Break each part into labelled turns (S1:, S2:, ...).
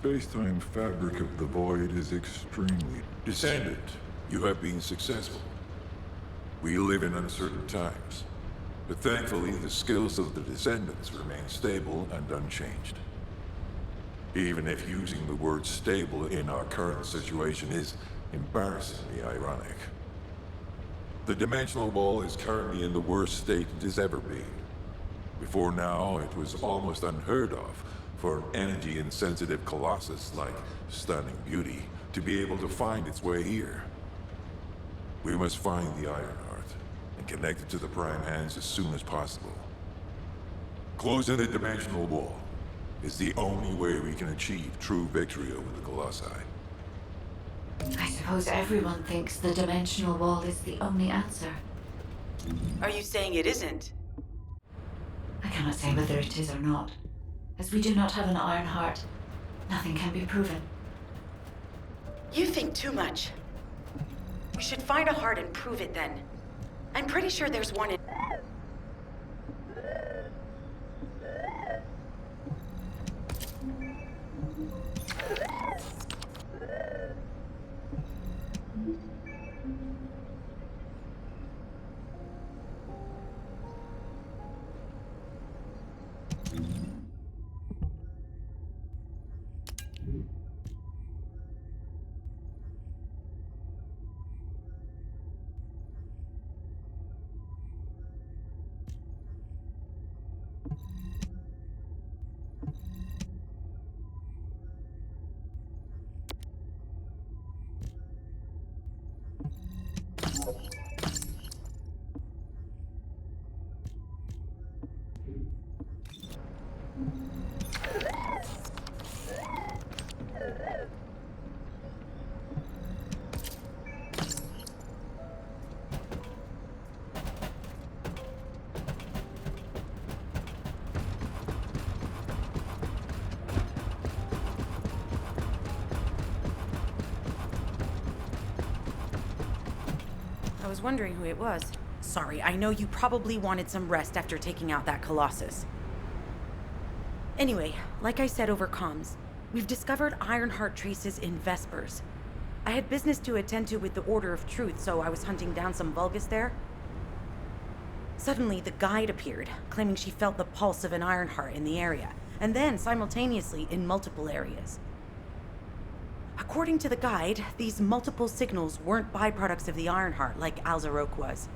S1: space-time fabric of the void is extremely...
S2: Descendant, you have been successful. We live in uncertain times, but thankfully the skills of the Descendants remain stable and unchanged. Even if using the word stable in our current situation is embarrassingly ironic. The dimensional wall is currently in the worst state it has ever been. Before now, it was almost unheard of for an energy-insensitive colossus like Stunning Beauty to be able to find its way here. We must find the Ironheart and connect it to the Prime Hands as soon as possible. Closing the dimensional wall is the only way we can achieve true victory over the Colossi.
S3: I suppose everyone thinks the dimensional wall is the only answer.
S4: Are you saying it isn't?
S3: I cannot say whether it is or not. As we do not have an Ironheart, nothing can be proven.
S4: You think too much. We should find a heart and prove it then. I'm pretty sure there's one in... I was wondering who it was. Sorry, I know you probably wanted some rest after taking out that Colossus. Anyway, like I said over comms, we've discovered Ironheart traces in Vespers. I had business to attend to with the Order of Truth, so I was hunting down some Vulgus there. Suddenly, the guide appeared, claiming she felt the pulse of an Ironheart in the area, and then simultaneously in multiple areas. According to the guide, these multiple signals weren't byproducts of the Ironheart like Alzarok was.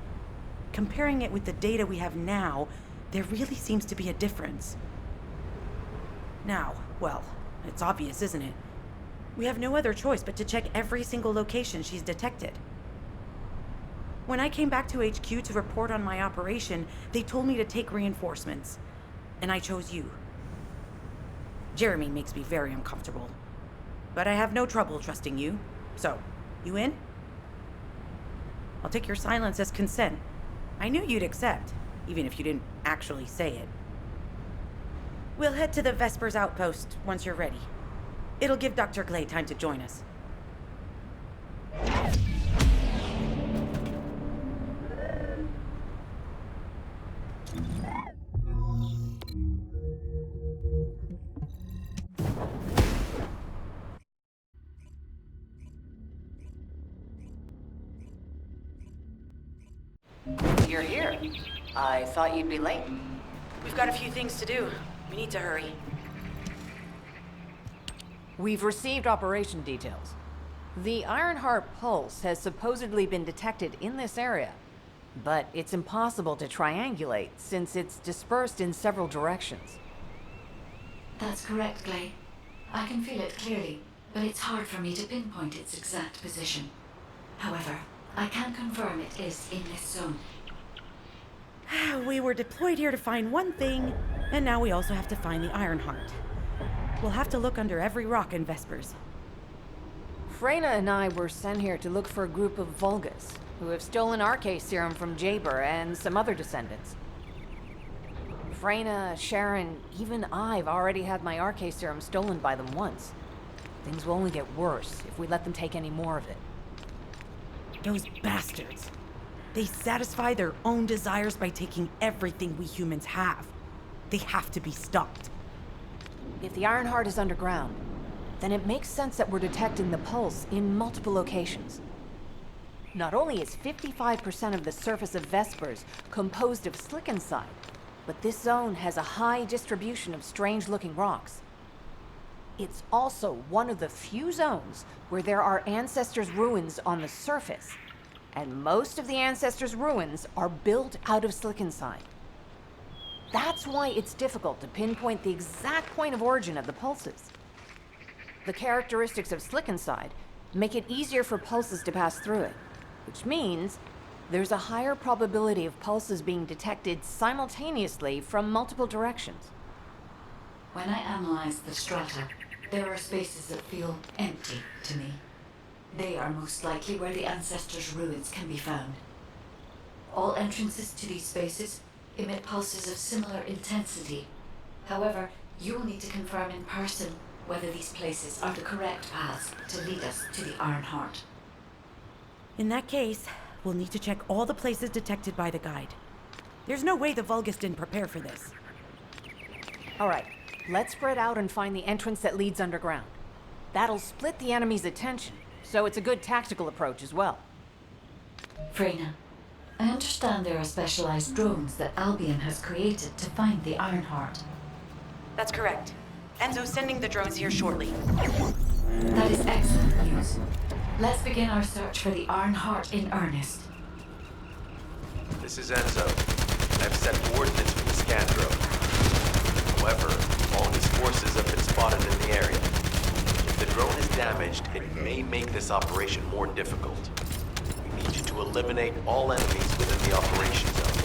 S4: Comparing it with the data we have now, there really seems to be a difference. Now, well, it's obvious, isn't it? We have no other choice but to check every single location she's detected. When I came back to HQ to report on my operation, they told me to take reinforcements, and I chose you. Jeremy makes me very uncomfortable. But I have no trouble trusting you. So, you in? I'll take your silence as consent. I knew you'd accept, even if you didn't actually say it. We'll head to the Vespers outpost once you're ready. It'll give Dr. Glay time to join us.
S5: You're here. I thought you'd be late.
S4: We've got a few things to do. We need to hurry.
S5: We've received operation details. The Ironheart pulse has supposedly been detected in this area, but it's impossible to triangulate since it's dispersed in several directions.
S3: That's correct, Glay. I can feel it clearly, but it's hard for me to pinpoint its exact position. However, I can confirm it is in this zone.
S4: We were deployed here to find one thing, and now we also have to find the Ironheart. We'll have to look under every rock in Vespers.
S5: Freyna and I were sent here to look for a group of Vulgus, who have stolen RK serum from Jaber and some other descendants. Freyna, Sharon, even I've already had my RK serum stolen by them once. Things will only get worse if we let them take any more of it.
S4: Those bastards. They satisfy their own desires by taking everything we humans have. They have to be stopped.
S5: If the Ironheart is underground, then it makes sense that we're detecting the pulse in multiple locations. Not only is 55% of the surface of Vespers composed of slickensides, but this zone has a high distribution of strange-looking rocks. It's also one of the few zones where there are Ancestors' ruins on the surface, and most of the Ancestors' ruins are built out of slickenside. That's why it's difficult to pinpoint the exact point of origin of the pulses. The characteristics of slickenside make it easier for pulses to pass through it, which means there's a higher probability of pulses being detected simultaneously from multiple directions.
S3: When I analyze the strata, there are spaces that feel empty to me. They are most likely where the Ancestors' ruins can be found. All entrances to these spaces emit pulses of similar intensity. However, you will need to confirm in person whether these places are the correct paths to lead us to the Iron Heart.
S4: In that case, we'll need to check all the places detected by the guide. There's no way the Vulgus didn't prepare for this.
S5: All right, let's spread out and find the entrance that leads underground. That'll split the enemy's attention, so it's a good tactical approach as well.
S3: Freyna, I understand there are specialized drones that Albion has created to find the Iron Heart.
S4: That's correct. Enzo's sending the drones here shortly.
S3: That is excellent news. Let's begin our search for the Iron Heart in earnest.
S6: This is Enzo. I've set coordinates for the scan drone. However, Vulgus forces have been spotted in the area. If the drone is damaged, it may make this operation more difficult. We need you to eliminate all enemies within the operation zone.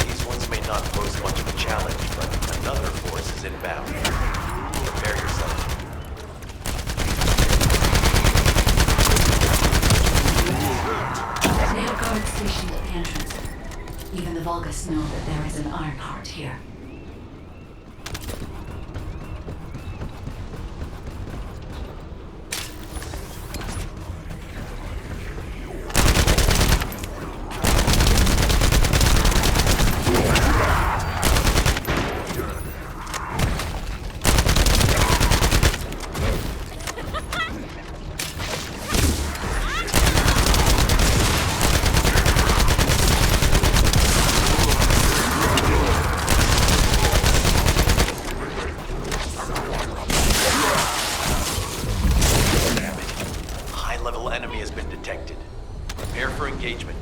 S6: These ones may not pose much of a challenge, but another force is inbound. Prepare yourself.
S3: They have guards stationed at the entrance. Even the Vulgus know that there is an Iron Heart here.
S6: Enemy has been detected. Prepare for engagement.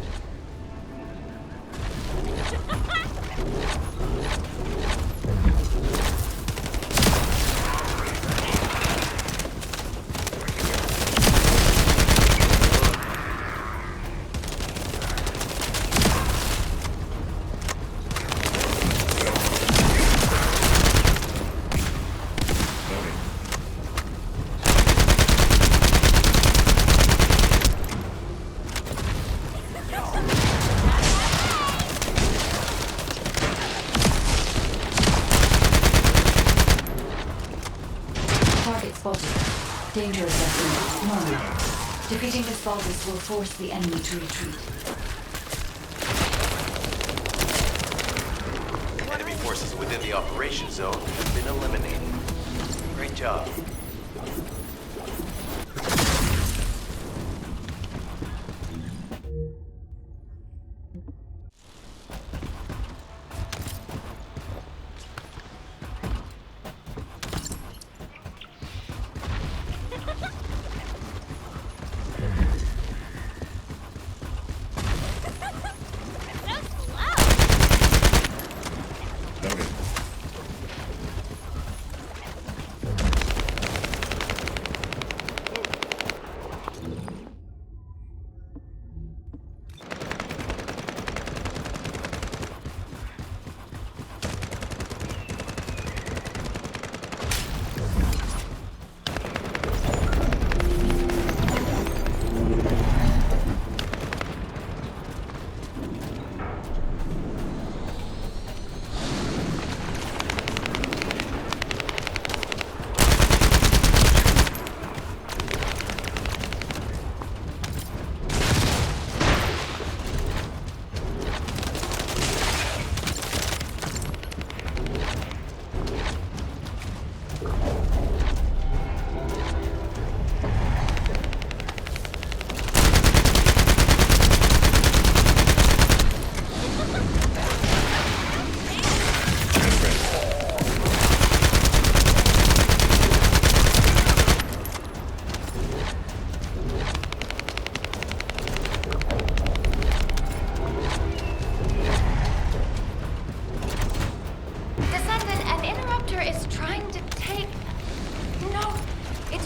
S3: Danger assessment normal. Defeating this Vulgus will force the enemy to retreat.
S6: Enemy forces within the operation zone have been eliminated. Great job.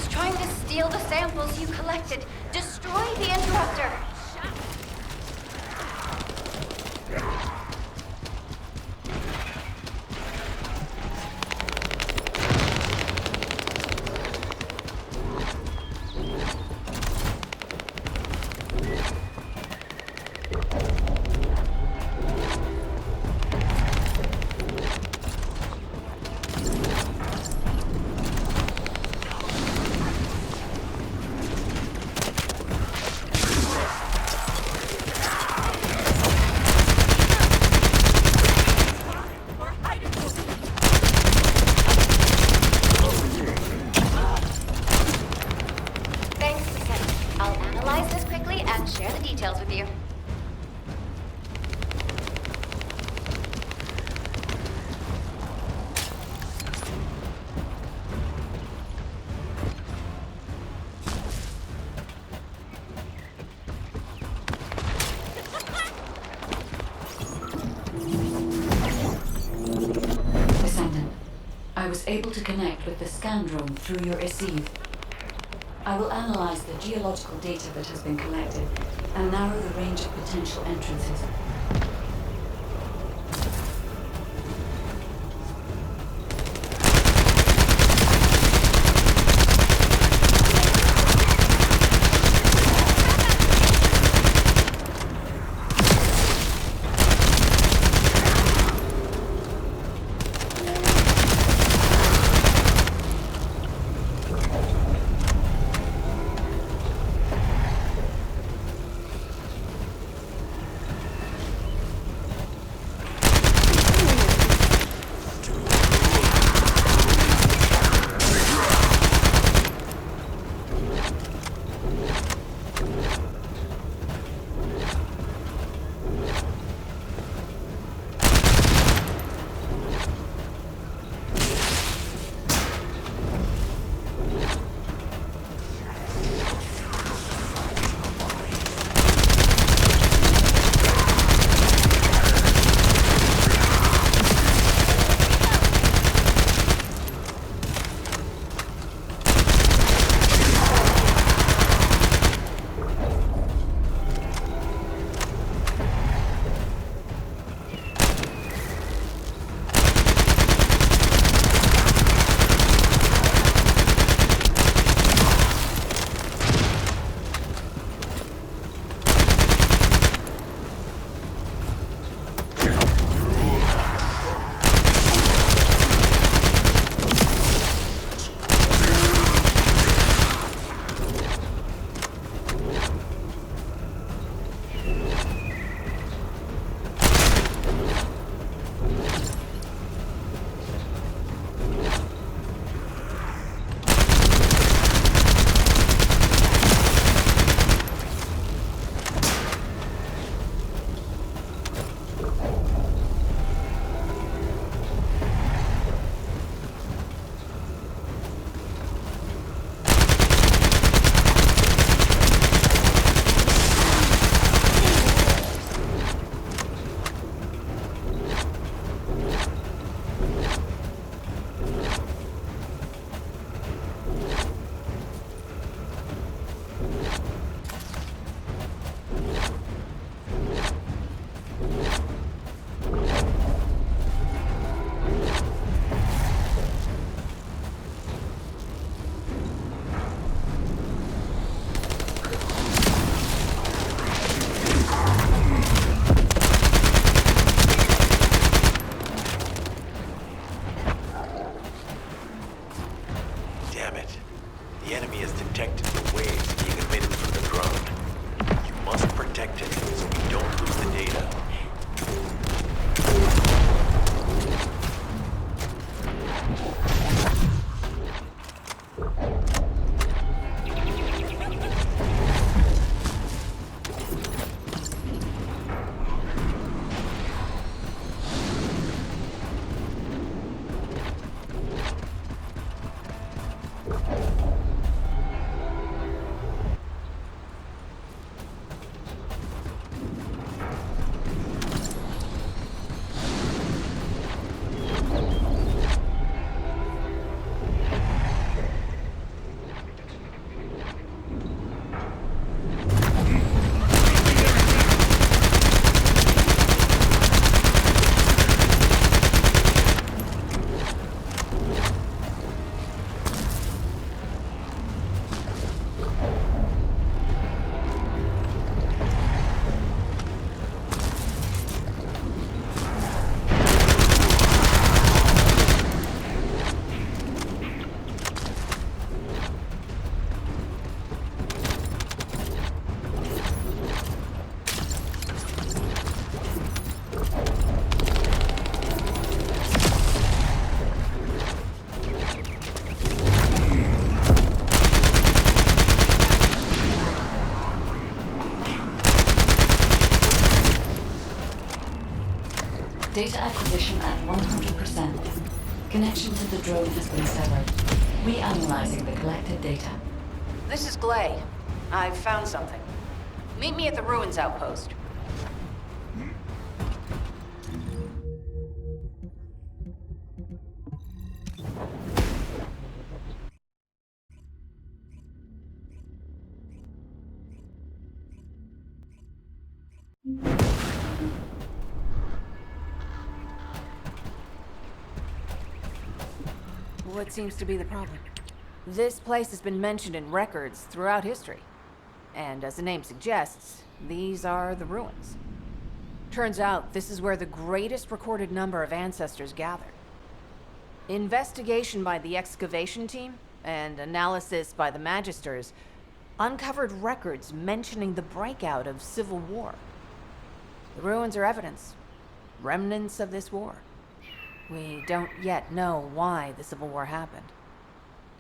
S7: It's trying to steal the samples you collected. Destroy the interruptor. With you.
S3: Descendant, I was able to connect with the scan drone through your receive. I will analyze the geological data that has been collected and narrow the range of potential entrances. Data acquisition at 100%. Connection to the drone has been severed. Reanalyzing the collected data.
S5: This is Glay. I've found something. Meet me at the ruins outpost. What seems to be the problem? This place has been mentioned in records throughout history. And as the name suggests, these are the ruins. Turns out this is where the greatest recorded number of ancestors gathered. Investigation by the excavation team and analysis by the magisters uncovered records mentioning the breakout of civil war. The ruins are evidence, remnants of this war. We don't yet know why the Civil War happened.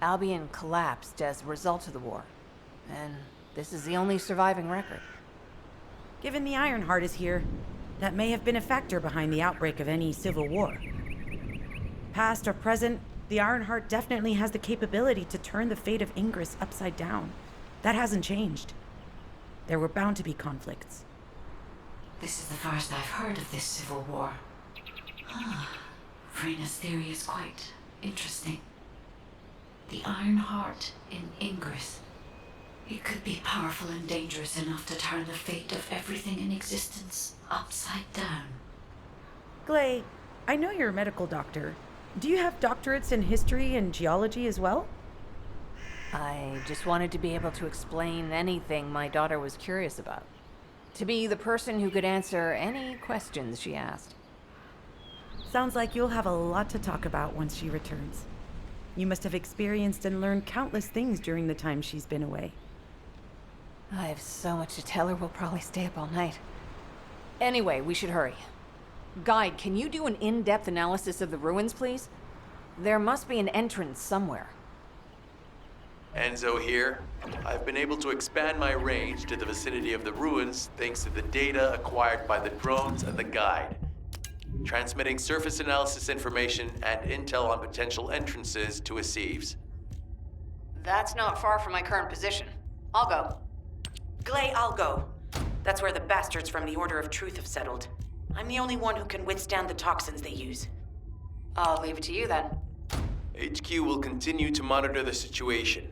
S5: Albion collapsed as a result of the war, and this is the only surviving record.
S4: Given the Ironheart is here, that may have been a factor behind the outbreak of any civil war. Past or present, the Ironheart definitely has the capability to turn the fate of Ingress upside down. That hasn't changed. There were bound to be conflicts.
S3: This is the first I've heard of this civil war. Frena's theory is quite interesting. The Ironheart in Ingress. It could be powerful and dangerous enough to turn the fate of everything in existence upside down.
S4: Glay, I know you're a medical doctor. Do you have doctorates in history and geology as well?
S5: I just wanted to be able to explain anything my daughter was curious about. To be the person who could answer any questions she asked.
S4: Sounds like you'll have a lot to talk about once she returns. You must have experienced and learned countless things during the time she's been away.
S5: I have so much to tell her, we'll probably stay up all night. Anyway, we should hurry. Guide, can you do an in-depth analysis of the ruins, please? There must be an entrance somewhere.
S6: Enzo here. I've been able to expand my range to the vicinity of the ruins thanks to the data acquired by the drones and the guide. Transmitting surface analysis information and intel on potential entrances to Aceves.
S5: That's not far from my current position. I'll go.
S4: Glay, I'll go. That's where the bastards from the Order of Truth have settled. I'm the only one who can withstand the toxins they use.
S5: I'll leave it to you then.
S6: HQ will continue to monitor the situation.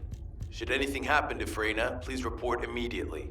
S6: Should anything happen to Freyna, please report immediately.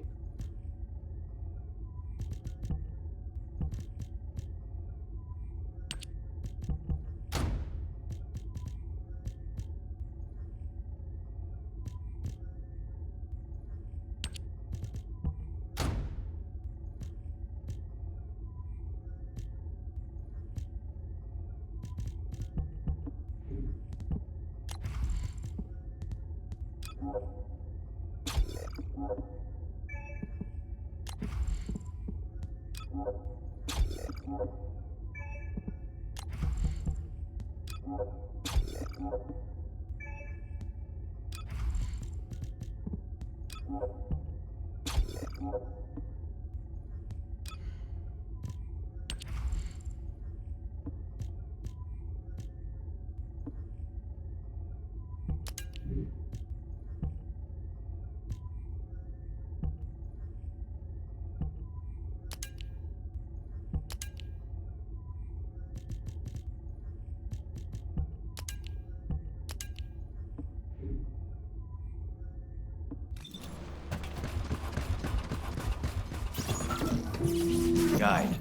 S6: Guide,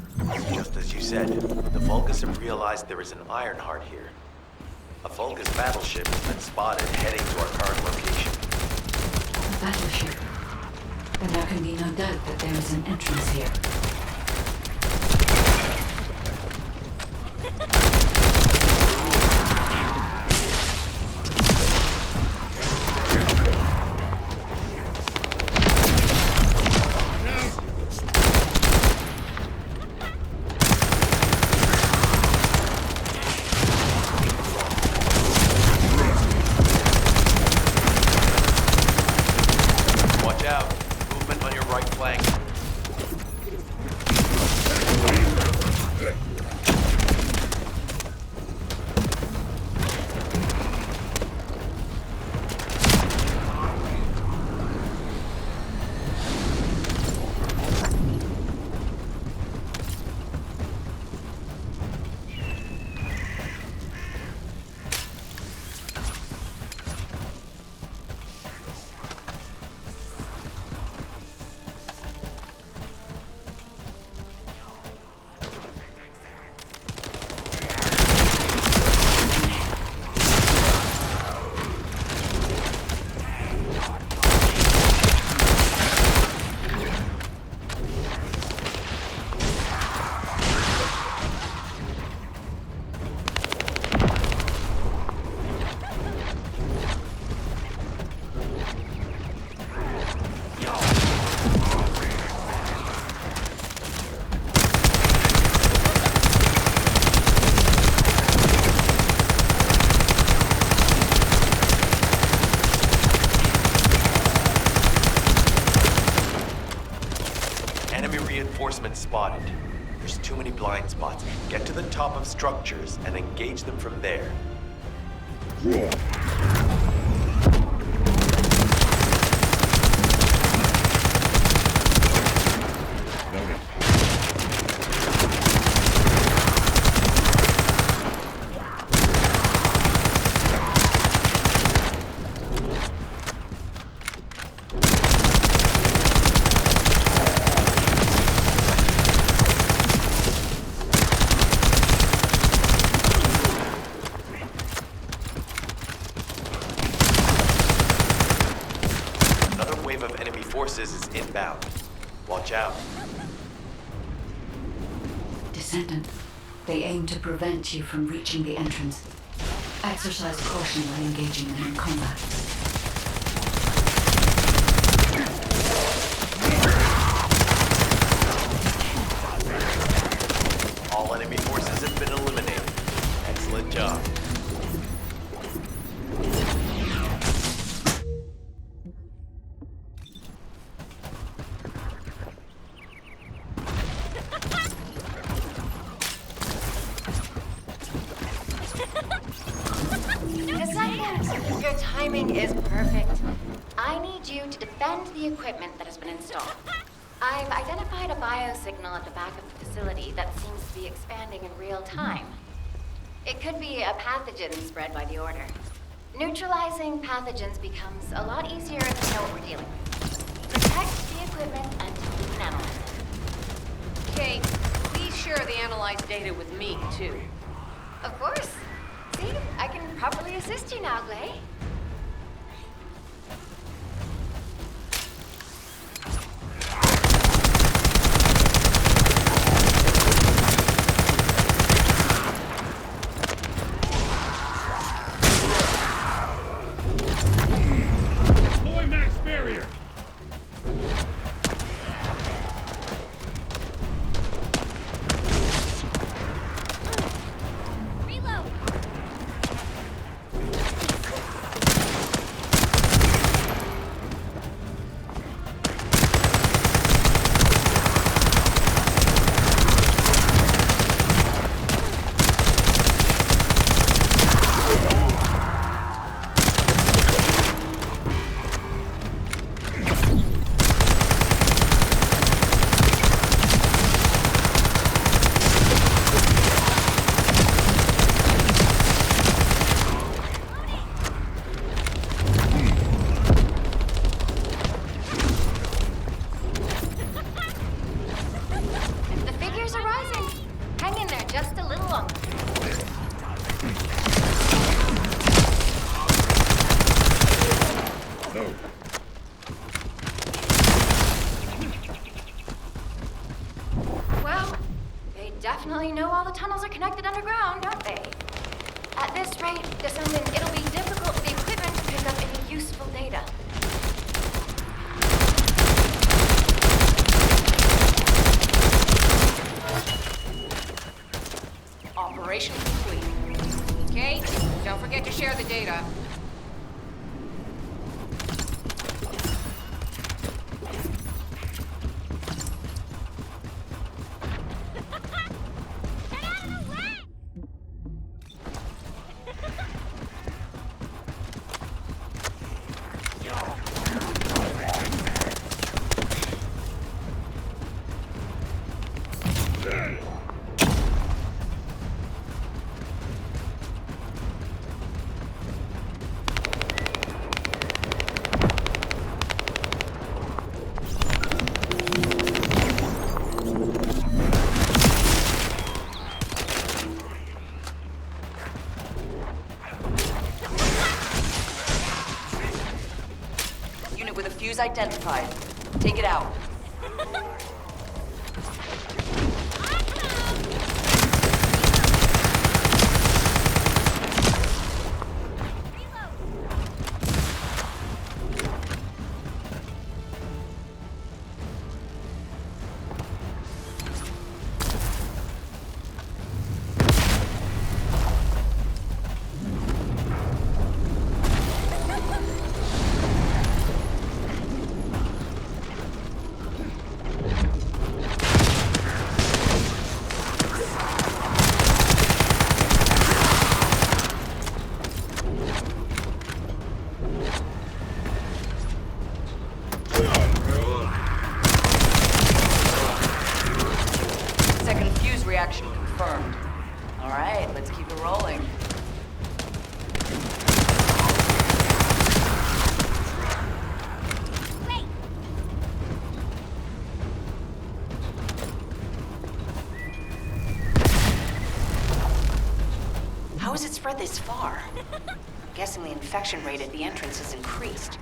S6: just as you said, the Vulgus have realized there is an Ironheart here. A Vulgus battleship has been spotted heading to our current location.
S3: A battleship. Then there can be no doubt that there is an entrance here.
S6: reinforcements spotted. There's too many blind spots. Get to the top of structures and engage them from there. Forces is inbound. Watch out.
S3: Descendant, they aim to prevent you from reaching the entrance. Exercise caution when engaging them in combat.
S6: All enemy forces have been eliminated. Excellent job.
S7: Your timing is perfect. I need you to defend the equipment that has been installed. I've identified a biosignal at the back of the facility that seems to be expanding in real time. It could be a pathogen spread by the Order. Neutralizing pathogens becomes a lot easier if we know what we're dealing with. Protect the equipment until we can analyze it.
S5: Kate, please share the analyzed data with me, too.
S7: Of course. See, I can properly assist you now, Glay.
S8: Deploy max barrier!
S7: Reload! The figures are rising. Hang in there just a little longer.
S8: No.
S7: Well, they definitely know all the tunnels are connected underground, don't they? At this rate, Descendant, it'll be difficult for the equipment to pick up any useful data.
S5: Operation complete. Kate, don't forget to share the data.
S9: Unit with a fuse identified. Take it out. rolling. How has it spread this far? I'm guessing the infection rate at the entrance has increased.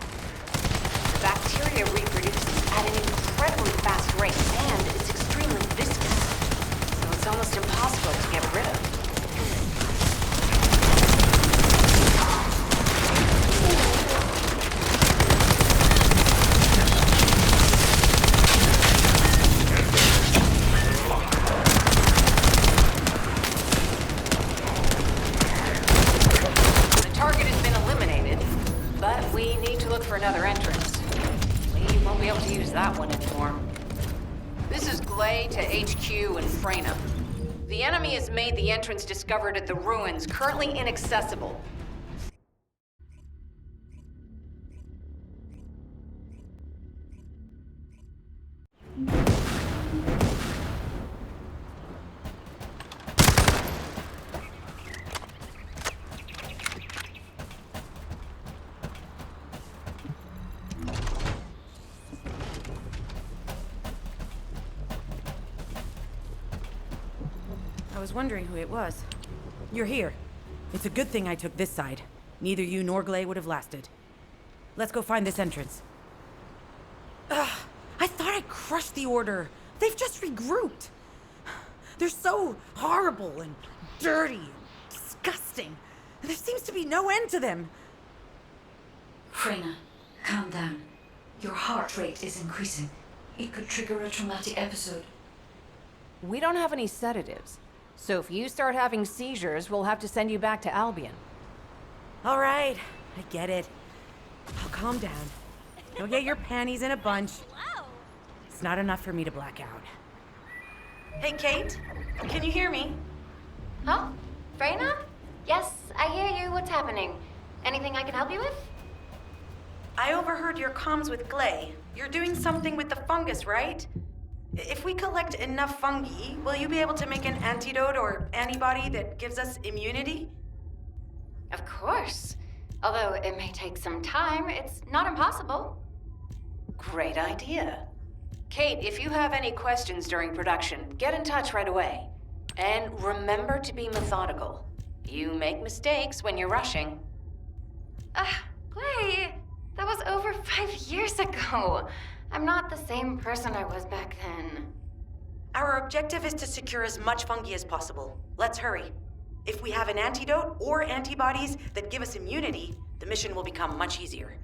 S9: The bacteria reproduces at an incredibly fast rate, and it's extremely viscous, so it's almost impossible to get rid of. For another entrance. We won't be able to use that one anymore. This is Glay to HQ and Freyna. The enemy has made the entrance discovered at the ruins currently inaccessible.
S4: I was wondering who it was. You're here. It's a good thing I took this side. Neither you nor Glay would have lasted. Let's go find this entrance. Ugh, I thought I crushed the Order. They've just regrouped. They're so horrible and dirty and disgusting. There seems to be no end to them.
S3: Freyna, calm down. Your heart rate is increasing. It could trigger a traumatic episode.
S5: We don't have any sedatives. So if you start having seizures, we'll have to send you back to Albion.
S4: All right, I get it. I'll calm down. You'll get your panties in a bunch. It's not enough for me to black out. Hey, Kate, can you hear me?
S7: Huh? Freyna? Yes, I hear you. What's happening? Anything I can help you with?
S4: I overheard your comms with Glay. You're doing something with the fungus, right? If we collect enough fungi, will you be able to make an antidote or antibody that gives us immunity?
S7: Of course. Although it may take some time, it's not impossible.
S9: Great idea. Kate, if you have any questions during production, get in touch right away. And remember to be methodical. You make mistakes when you're rushing.
S7: Glay, that was over 5 years ago. I'm not the same person I was back then.
S4: Our objective is to secure as much fungi as possible. Let's hurry. If we have an antidote or antibodies that give us immunity, the mission will become much easier.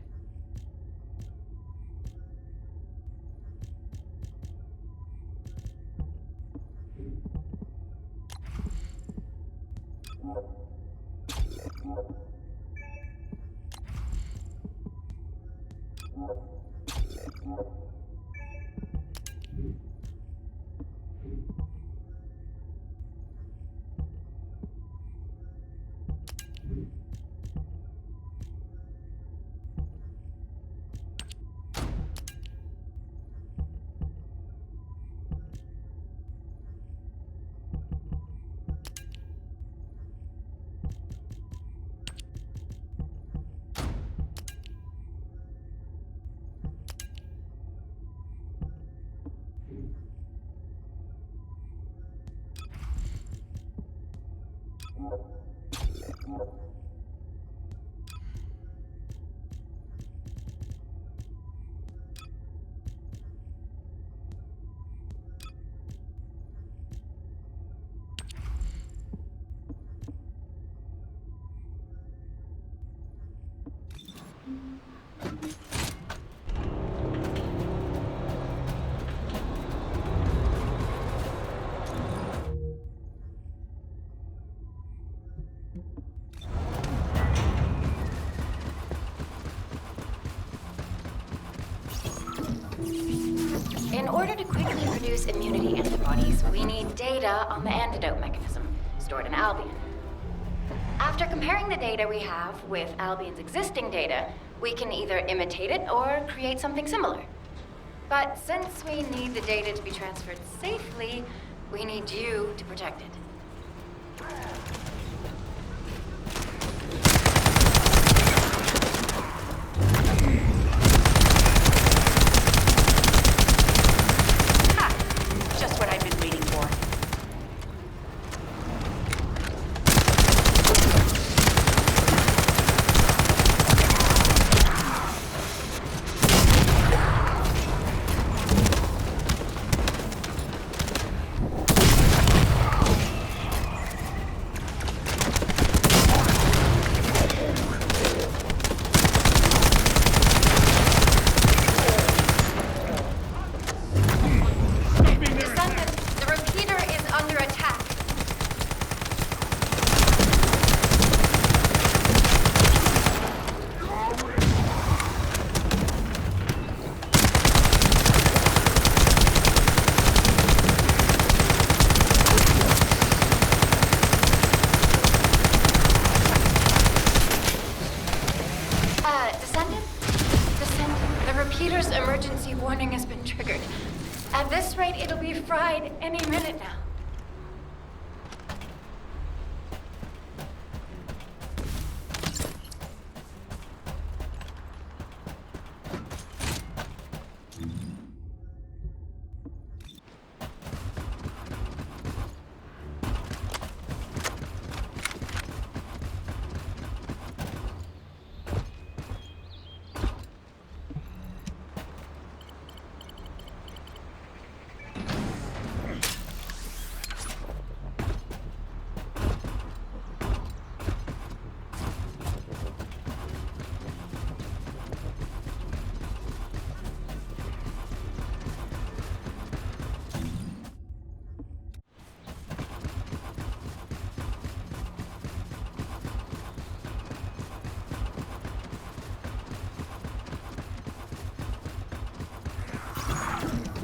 S7: In order to quickly produce immunity antibodies, we need data on the antidote mechanism stored in Albion. After comparing the data we have with Albion's existing data, we can either imitate it or create something similar. But since we need the data to be transferred safely, we need you to protect it. Peter's emergency warning has been triggered. At this rate, it'll be fried any minute now.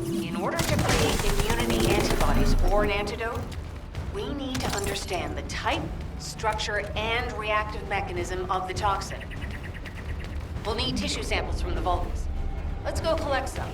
S9: In order to create immunity antibodies or an antidote, we need to understand the type, structure, and reactive mechanism of the toxin. We'll need tissue samples from the Vulcans. Let's go collect some.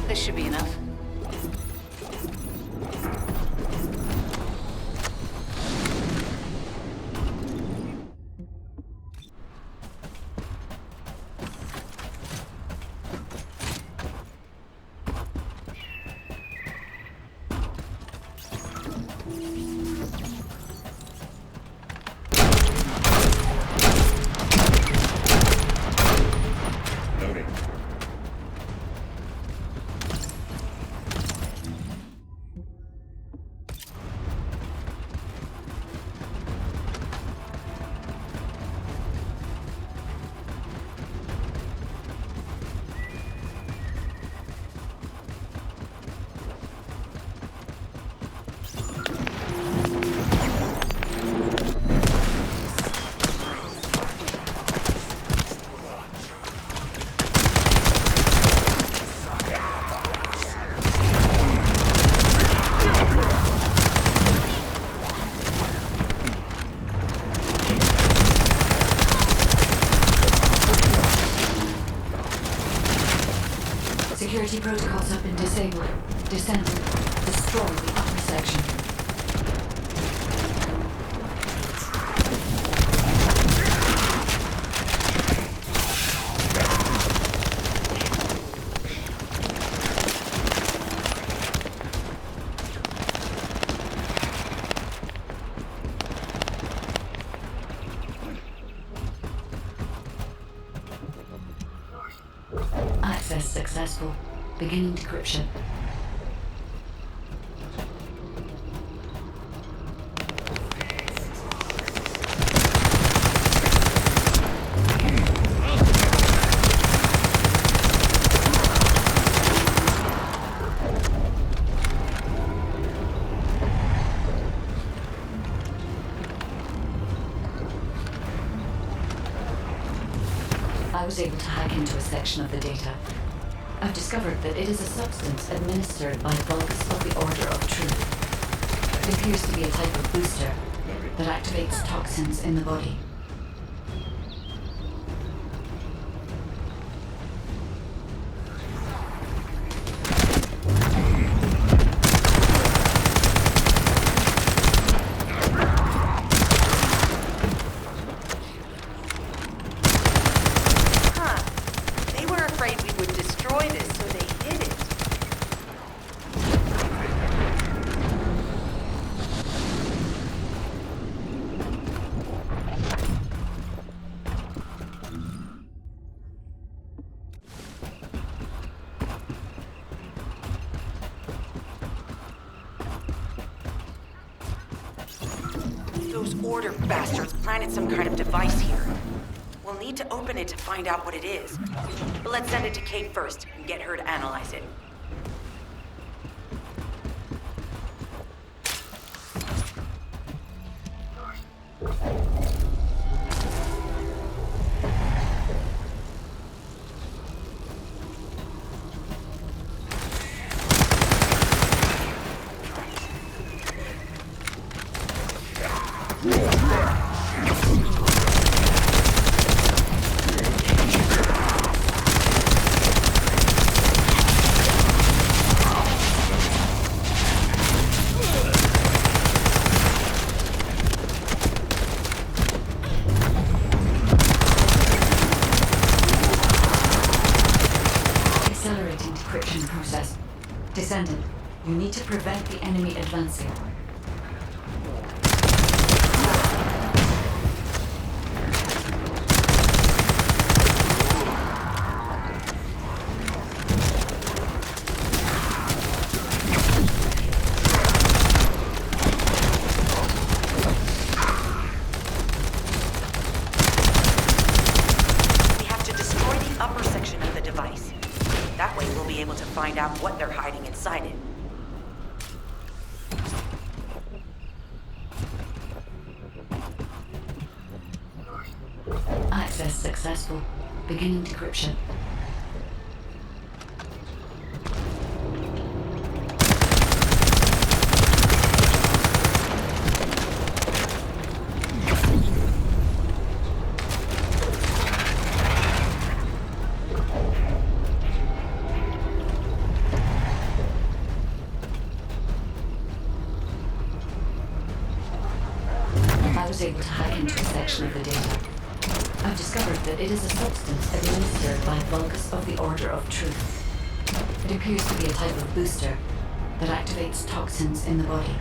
S9: This should be enough.
S3: Beginning decryption. I was able to hack into a section of the data. I've discovered that it is a substance administered by Vulgus of the Order of Truth. It appears to be a type of booster that activates toxins in the body.
S4: Those Order bastards planted some kind of device here. We'll need to open it to find out what it is. But let's send it to Kate first and get her to analyze it. Descendant, you need to prevent the enemy advancing. We have to destroy the upper section of the device. That way we'll be able to find out what they're hiding inside it.
S3: Access successful. Beginning decryption. I was able to hack into a section of the data. I've discovered that it is a substance administered by Vulgus of the Order of Truth. It appears to be a type of booster that activates toxins in the body.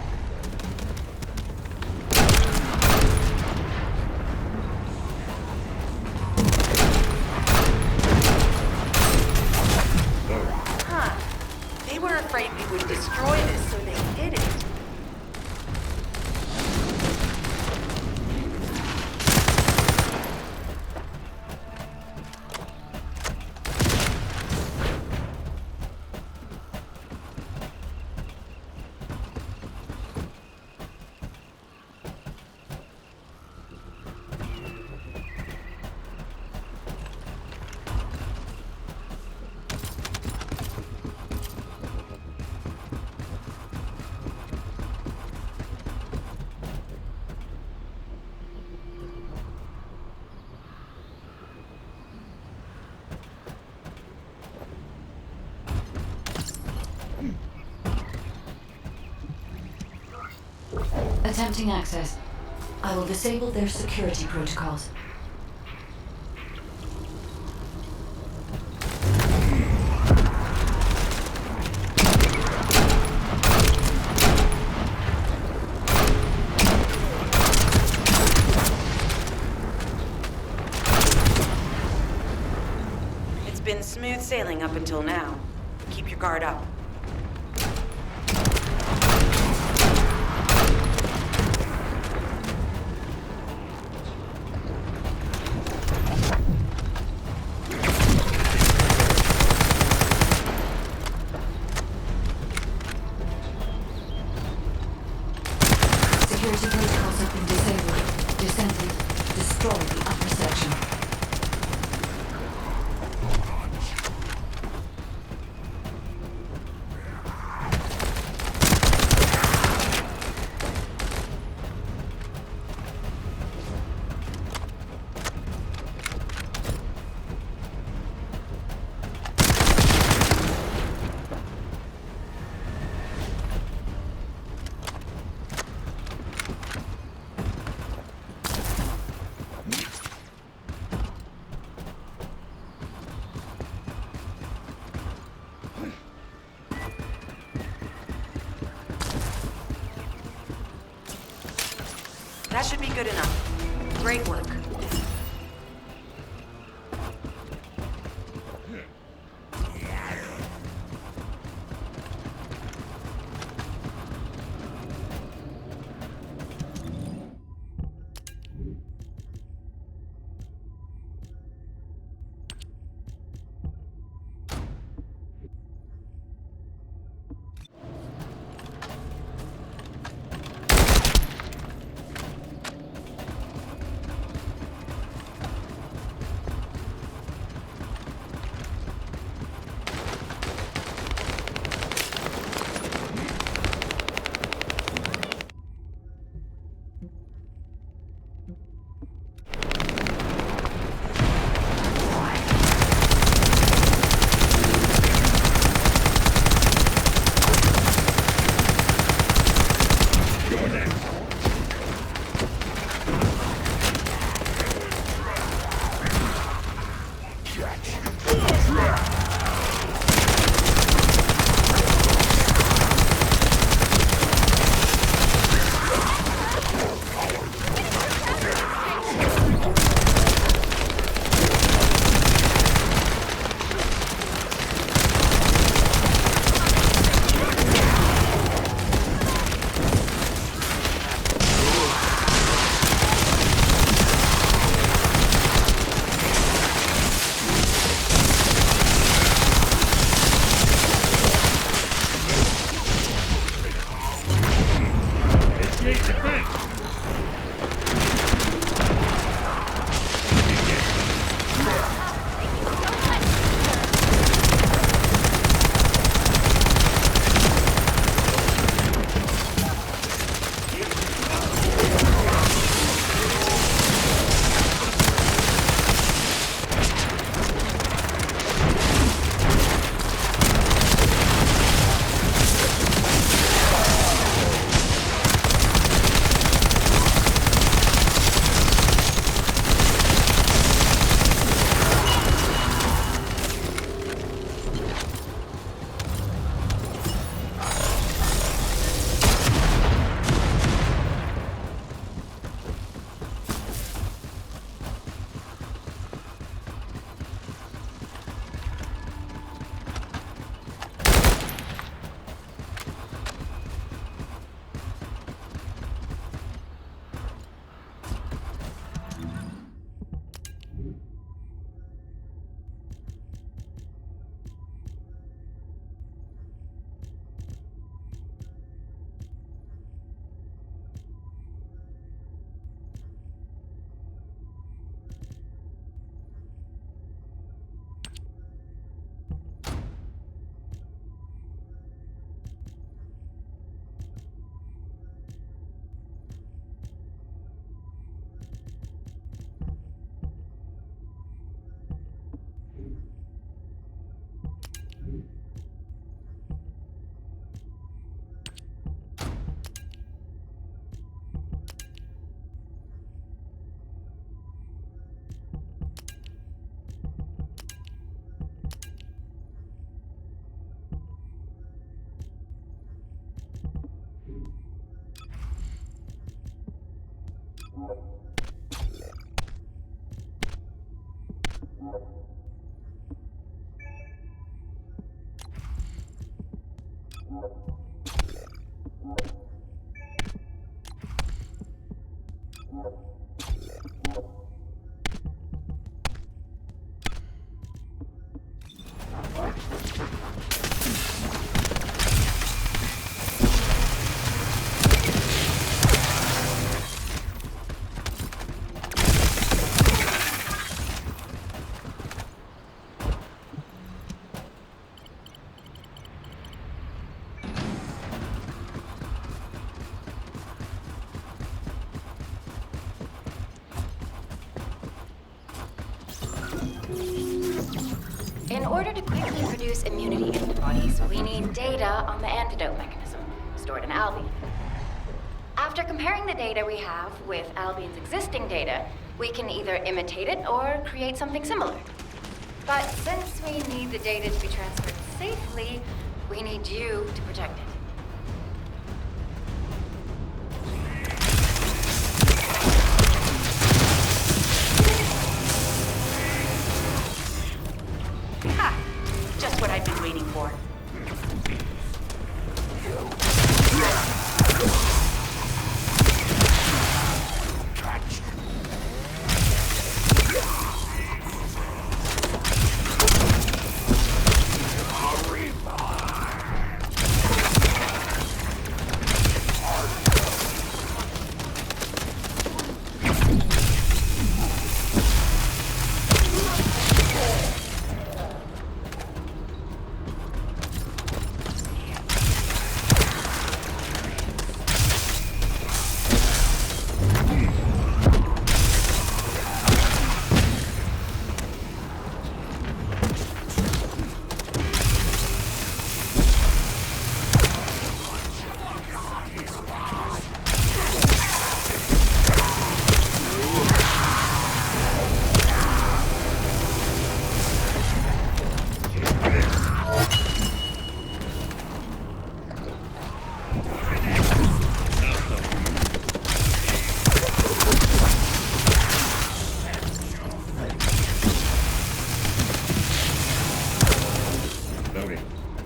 S4: Huh. They were afraid we would destroy this, so they did it.
S3: Attempting access. I will disable their security protocols.
S4: It's been smooth sailing up until now. Keep keep your guard up.
S3: Security protocols have been disabled. Descending. Destroy the upper section.
S4: That should be good enough. Great work.
S7: In order to quickly produce immunity antibodies, we need data on the antidote mechanism, stored in Albion. After comparing the data we have with Albion's existing data, we can either imitate it or create something similar. But since we need the data to be transferred safely, we need you to protect it.
S4: Ha! Just what I've been waiting for.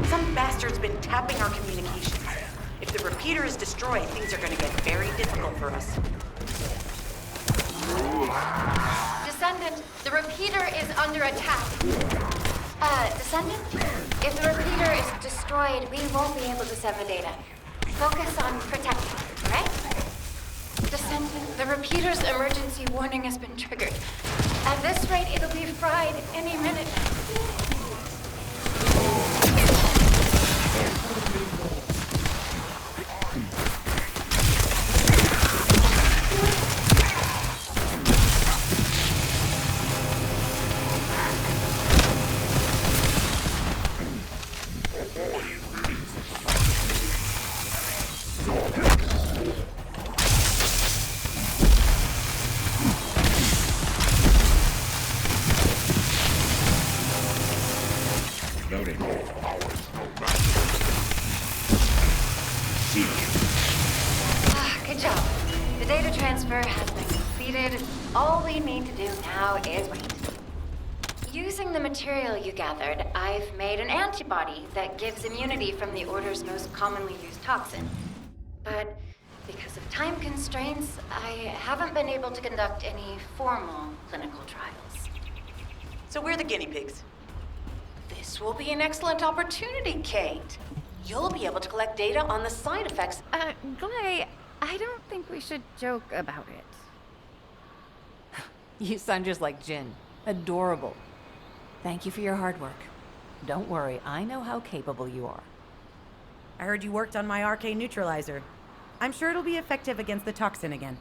S4: Some bastard's been tapping our communications. If the repeater is destroyed, things are gonna get very difficult for us.
S7: Descendant, the repeater is under attack. Descendant? If the repeater is destroyed, we won't be able to send the data. Focus on protecting, right? Descendant, the repeater's emergency warning has been triggered. At this rate, it'll be fried any minute. Good job. The data transfer has been completed. All we need to do now is wait. Using the material you gathered, I've made an antibody that gives immunity from the Order's most commonly used toxin. But because of time constraints, I haven't been able to conduct any formal clinical trials.
S4: So we're the guinea pigs.
S9: This will be an excellent opportunity, Kate. You'll be able to collect data on the side effects.
S10: Glay, I don't think we should joke about it.
S5: You sound just like Jin. Adorable. Thank you for your hard work. Don't worry, I know how capable you are.
S4: I heard you worked on my arcane neutralizer. I'm sure it'll be effective against the toxin again.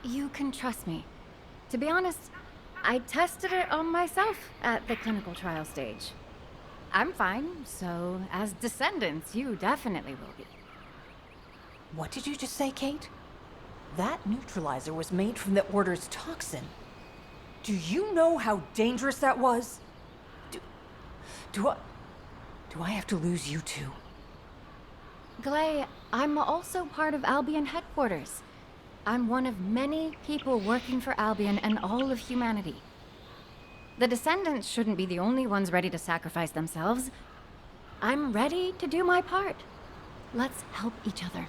S10: You can trust me. To be honest, I tested it on myself at the clinical trial stage. I'm fine, so as descendants, you definitely will be.
S5: What did you just say, Kate? That neutralizer was made from the Order's toxin. Do you know how dangerous that was? Do I have to lose you too?
S10: Glay, I'm also part of Albion headquarters. I'm one of many people working for Albion and all of humanity. The descendants shouldn't be the only ones ready to sacrifice themselves. I'm ready to do my part. Let's help each other.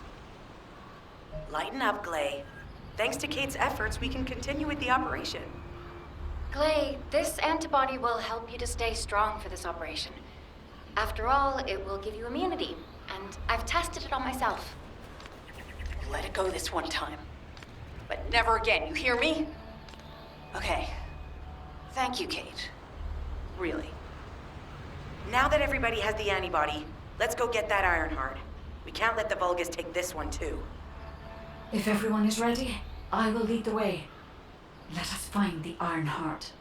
S4: Lighten up, Glay. Thanks to Kate's efforts, we can continue with the operation.
S7: Glay, this antibody will help you to stay strong for this operation. After all, it will give you immunity, and I've tested it on myself.
S9: Let it go this one time. But never again, you hear me? Okay. Thank you, Kate. Really.
S4: Now that everybody has the antibody, let's go get that Ironheart. We can't let the Vulgus take this one too.
S3: If everyone is ready, I will lead the way. Let us find the Ironheart.